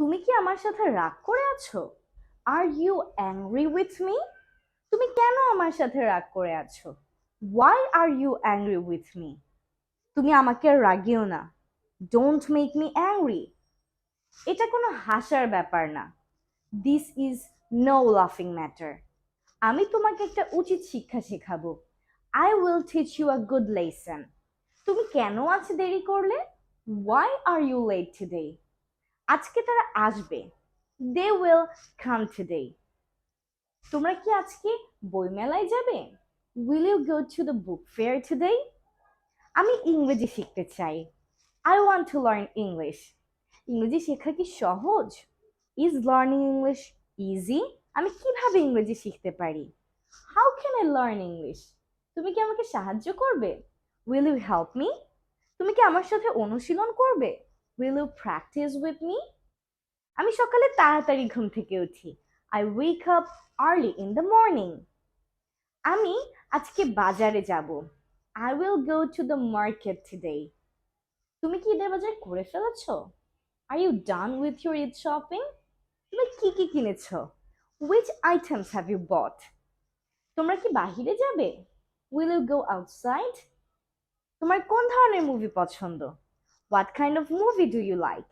তুমি কি আমার সাথে রাগ করে আছো? Are you angry with me? তুমি কেন আমার সাথে রাগ করে আছো? Y are you angry with me? তুমি আমাকে রাগিও না। Don't make me angry. এটা কোনো হাসার ব্যাপার না। দিস ইজ নো লাফিং ম্যাটার। আমি তোমাকে একটা উচিত শিক্ষা শেখাবো। I will teach you a good lesson. তুমি কেন আজ দেরি করলে? Y are you late today? আজকে তারা আসবে। They will come today. তোমরা কি আজকে বইমেলায় যাবে? Will you go to the book fair today? আমি ইংরেজি শিখতে চাই। I want to learn English. ইংরেজি শেখা কি সহজ? Is learning English easy? আমি কিভাবে ইংরেজি শিখতে পারি? How can I learn English? তুমি কি আমাকে সাহায্য করবে? Will you help me? তুমি কি আমার সাথে অনুশীলন করবে? Will you practise with me? আমি সকালে তাড়াতাড়ি ঘুম থেকে উঠি। I wake up early in the morning. আমি আজকে বাজারে যাব। I will go to the market today. তুমি কি ঈদের বাজার করে ফেলেছো? Are you done with your Eid shopping? তুমি কি কি কিনেছো? Which items have you bought? তোমরা কি বাহিরে যাবে? Will you go outside? তোমার কোন ধরনের মুভি পছন্দ? What kind of movie do you like?